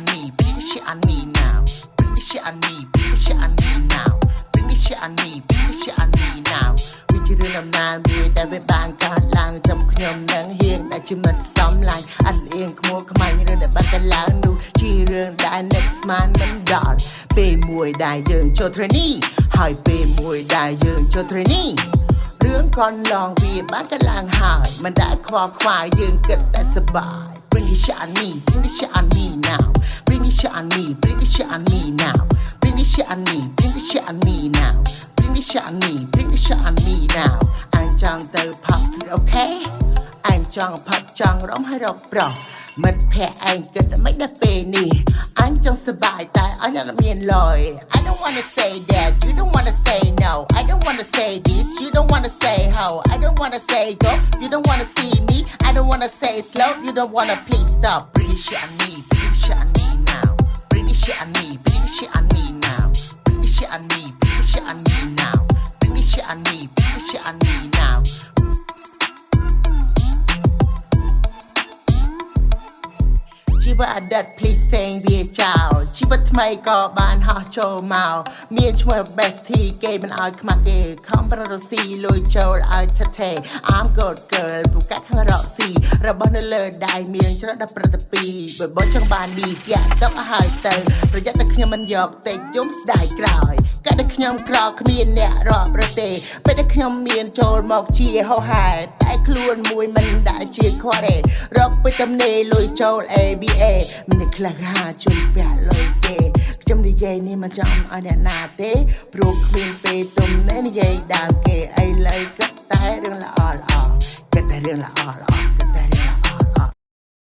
me, bring the shit on me now. Bring the shit on me, bring the shit on me now. Bring the shit on me, bring the shit on me now. វាជារឿងដំណាលមួយដែលវាបានកើតឡើងចំខ្ញុំនឹងហ៊ានដែលជាមិត្តសំឡាញ់អត់លៀងខ្មួខ្មាញ់រឿងដែលបានកើតឡើងនោះជារឿងដែល next man មិនដល់ពេលមួយដែលយើងចូល training ហើយពេលមួយដែលយើងចូល training រឿងកន្លងវាបានកើតឡើងហើយមិនដែលខ្វល់ខ្វាយយើងគិតតែសប្បាយ Bring the shit on me, bring the shit on me now. Bring the shit on me, bring the shit on me now. Bring the shit on me, bring the shit on me now. Bring the shit on me, bring the shit on me now. អញចង់ទៅផឹកស្រីអូខេអញចង់ផឹកចង់រំហើយរកប្រុសមិត្តភក្តិឯងគិតមិនដល់ពេលនេះអញចង់សប្បាយតែអញអត់មានលុយ I don't wanna say that you don't wanna say no I don't wanna say this you don't wanna say how I don't wanna say go you don't wanna see me I don't wanna say slow you don't wanna please stop bring the shit on me bring the shit on me now bring the shit on me bring the shit on me now bring the shit on me bring the shit on me now bring the shit on me bring the shit on me nowชีวิตอดีตพลีเซงเวียเจ้าชีวิตថ្មីក៏បានហោះចូលមកមានឈ្មោះ best ទីគេមិនឲ្យខ្មាស់គេខំប្ររស៊ីលុយចូលឲ្យថថេ I'm good girl ពូកាខាងរកស៊ីរបស់នៅលើដៃមានច្រើនដល់ប្រតិពីបើបងចង់បានឌីកាតុកឲ្យទៅប្រយ័ត្នតែខ្ញុំមិនយកទេយំស្ដាយក្រោយកាត់តែខ្ញុំក្រគ្មានអ្នករាប់រទេពេលដែលខ្ញុំមានចូលមកជាហោហែតែខ្លួនមួយមិនដែលជាខ្វះទេរកពេទំនេលុយចូល ABA មានខ្លះហាជុំពាក់លុយទេខ្ញុំនិយាយនេះមិនចំឲ្យអ្នកណាទេព្រោះគ្មានពេលទុំនិយាយដើមគេអីលើគិតតែរឿងល្អល្អគិតតែរឿងល្អល្អ